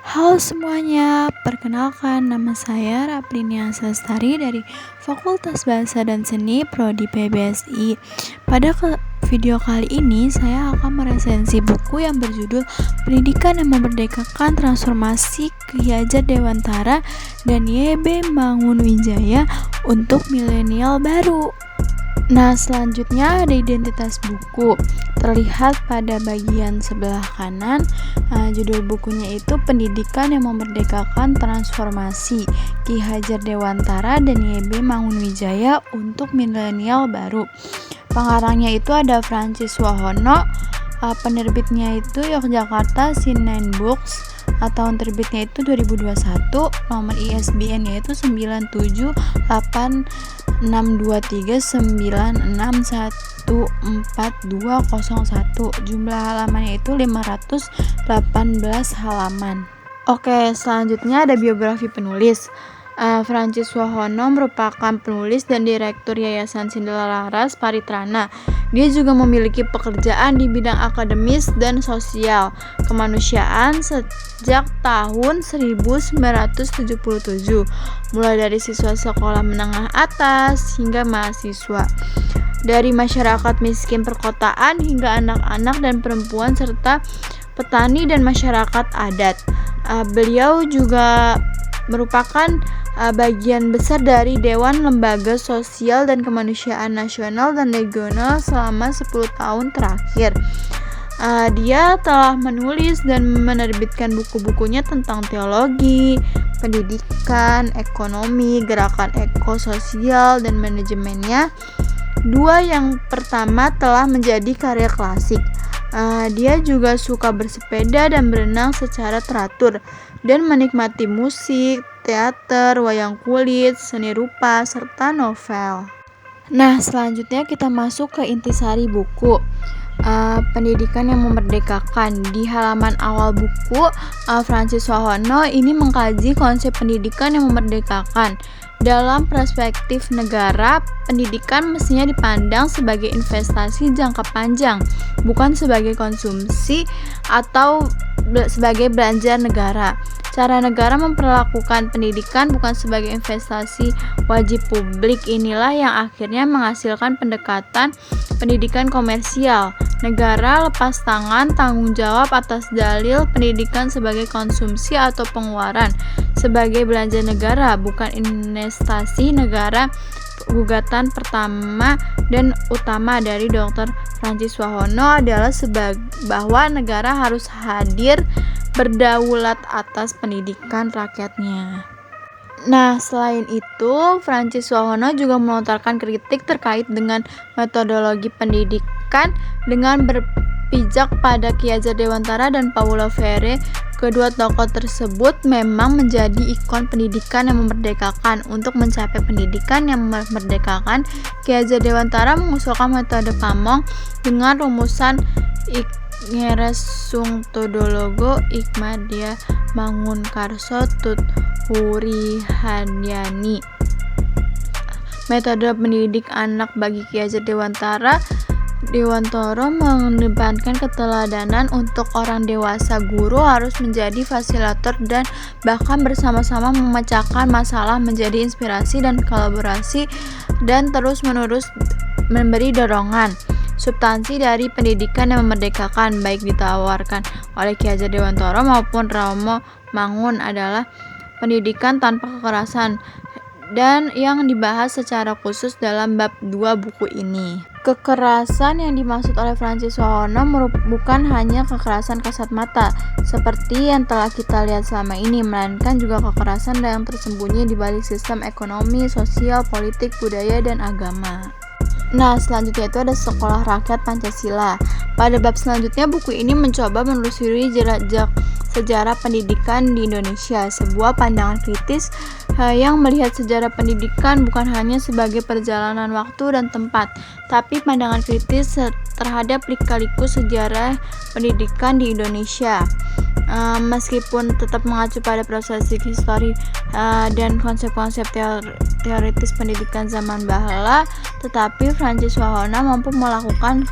Halo semuanya, perkenalkan nama saya Raplinia Sastari dari Fakultas Bahasa dan Seni Prodi PBSI. Pada video kali ini saya akan meresensi buku yang berjudul Pendidikan yang Memerdekakan Transformasi Ki Hajar Dewantara dan YB Mangunwijaya untuk Milenial Baru. Nah, selanjutnya ada identitas buku. Terlihat pada bagian sebelah kanan, judul bukunya itu Pendidikan yang Memerdekakan Transformasi Ki Hajar Dewantara dan YB Mangunwijaya untuk Milenial Baru. Pengarangnya itu ada Francis Wahono, penerbitnya itu Yogyakarta Sinan Books, tahun terbitnya itu 2021, nomor ISBN yaitu 97869614201, jumlah halamannya itu 518 halaman. Oke, selanjutnya ada biografi penulis. Francis Wahono merupakan penulis dan direktur Yayasan Sindelaras Paritrana. Dia juga memiliki pekerjaan di bidang akademis dan sosial kemanusiaan sejak tahun 1977, mulai dari siswa sekolah menengah atas hingga mahasiswa, dari masyarakat miskin perkotaan hingga anak-anak dan perempuan serta petani dan masyarakat adat. Beliau juga merupakan bagian besar dari Dewan Lembaga Sosial dan Kemanusiaan Nasional dan Regional selama 10 tahun terakhir. Dia telah menulis dan menerbitkan buku-bukunya tentang teologi, pendidikan, ekonomi, gerakan ekososial, dan manajemennya. Dua yang pertama telah menjadi karya klasik. Dia juga suka bersepeda dan berenang secara teratur dan menikmati musik, teater, wayang kulit, seni rupa, serta novel. Nah, selanjutnya kita masuk ke intisari buku. Pendidikan yang Memerdekakan. Di halaman awal buku, Francis Wahono ini mengkaji konsep pendidikan yang memerdekakan. Dalam perspektif negara, pendidikan mestinya dipandang sebagai investasi jangka panjang, bukan sebagai konsumsi atau sebagai belanja negara. Cara negara memperlakukan pendidikan bukan sebagai investasi wajib publik inilah yang akhirnya menghasilkan pendekatan pendidikan komersial. Negara lepas tangan tanggung jawab atas dalil pendidikan sebagai konsumsi atau pengeluaran, sebagai belanja negara, bukan investasi negara. Gugatan pertama dan utama dari Dr. Francis Wahono adalah bahwa negara harus hadir berdaulat atas pendidikan rakyatnya. Nah, selain itu, Francis Wahono juga melontarkan kritik terkait dengan metodologi pendidikan dengan berpijak pada Ki Hajar Dewantara dan Paulo Freire. Kedua tokoh tersebut memang menjadi ikon pendidikan yang memerdekakan. Untuk mencapai pendidikan yang memerdekakan, Ki Hajar Dewantara mengusulkan metode Pamong dengan rumusan Ngresung-Todologo Ikmadia Mangunkarso Tut Hurihanyani. Metode pendidik anak bagi Ki Hajar Dewantara mengedepankan keteladanan. Untuk orang dewasa, guru harus menjadi fasilitator dan bahkan bersama-sama memecahkan masalah, menjadi inspirasi dan kolaborasi, dan terus-menerus memberi dorongan. Substansi dari pendidikan yang memerdekakan, baik ditawarkan oleh Ki Hajar Dewantara maupun Romo Mangun, adalah pendidikan tanpa kekerasan, dan yang dibahas secara khusus dalam bab 2 buku ini. Kekerasan yang dimaksud oleh Francis Wahono bukan hanya kekerasan kasat mata seperti yang telah kita lihat selama ini, melainkan juga kekerasan yang tersembunyi di balik sistem ekonomi, sosial, politik, budaya, dan agama. Nah, selanjutnya itu ada Sekolah Rakyat Pancasila. Pada bab selanjutnya, buku ini mencoba menelusuri jejak sejarah pendidikan di Indonesia, sebuah pandangan kritis yang melihat sejarah pendidikan bukan hanya sebagai perjalanan waktu dan tempat, tapi pandangan kritis terhadap lika-liku sejarah pendidikan di Indonesia. Meskipun tetap mengacu pada proses histori dan konsep-konsep teoritis pendidikan zaman bahala, tetapi Francis Wahono mampu melakukan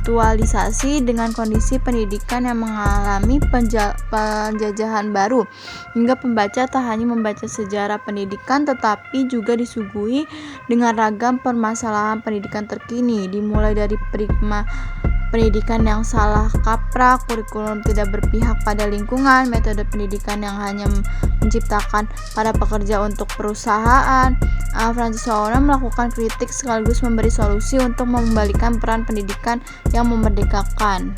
aktualisasi dengan kondisi pendidikan yang mengalami penjajahan baru, hingga pembaca tak hanya membaca sejarah pendidikan tetapi juga disuguhi dengan ragam permasalahan pendidikan terkini, dimulai dari prigma pendidikan yang salah kaprah, kurikulum tidak berpihak pada lingkungan, metode pendidikan yang hanya menciptakan para pekerja untuk perusahaan. Francis Fukuyama melakukan kritik sekaligus memberi solusi untuk mengembalikan peran pendidikan yang memerdekakan.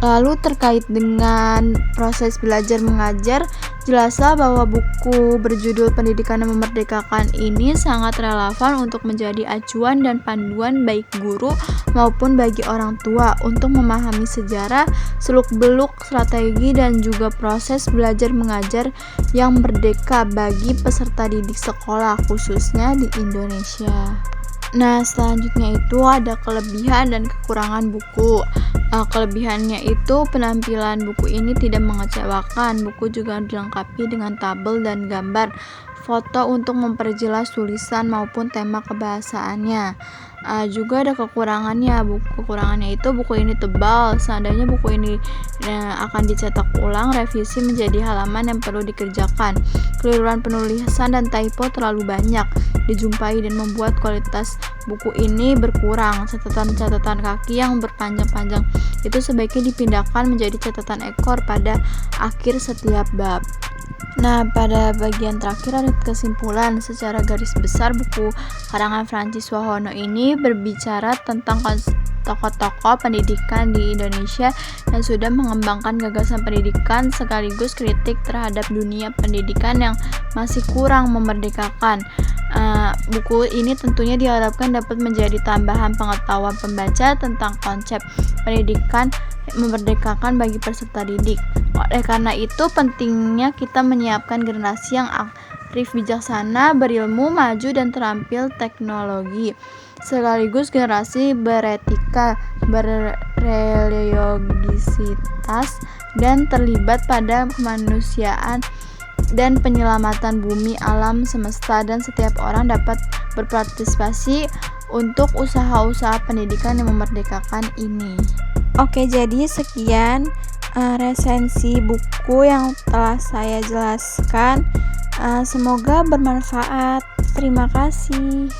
Lalu terkait dengan proses belajar mengajar, jelaslah bahwa buku berjudul Pendidikan yang Memerdekakan ini sangat relevan untuk menjadi acuan dan panduan baik guru maupun bagi orang tua untuk memahami sejarah, seluk-beluk, strategi, dan juga proses belajar mengajar yang merdeka bagi peserta didik sekolah, khususnya di Indonesia. Nah, selanjutnya itu ada kelebihan dan kekurangan buku. Kelebihannya itu penampilan buku ini tidak mengecewakan. Buku juga dilengkapi dengan tabel dan gambar foto untuk memperjelas tulisan maupun tema kebahasaannya. Juga ada kekurangannya. Kekurangannya itu buku ini tebal. Seandainya buku ini akan dicetak ulang, revisi menjadi halaman yang perlu dikerjakan. Keliruan penulisan dan typo terlalu banyak dijumpai dan membuat kualitas buku ini berkurang. Catatan-catatan kaki yang berpanjang-panjang itu sebaiknya dipindahkan menjadi catatan ekor pada akhir setiap bab. Nah, pada bagian terakhir ada kesimpulan. Secara garis besar, buku karangan Francis Fukuyama ini berbicara tentang tokoh-tokoh pendidikan di Indonesia yang sudah mengembangkan gagasan pendidikan sekaligus kritik terhadap dunia pendidikan yang masih kurang memerdekakan. Buku ini tentunya diharapkan dapat menjadi tambahan pengetahuan pembaca tentang konsep pendidikan memerdekakan bagi peserta didik. Oleh karena itu, pentingnya kita menyiapkan generasi yang arif, bijaksana, berilmu, maju, dan terampil teknologi, sekaligus generasi beretika, berreligiositas, dan terlibat pada kemanusiaan dan penyelamatan bumi, alam semesta, dan setiap orang dapat berpartisipasi untuk usaha-usaha pendidikan yang memerdekakan ini. Oke, jadi sekian resensi buku yang telah saya jelaskan. Semoga bermanfaat. Terima kasih.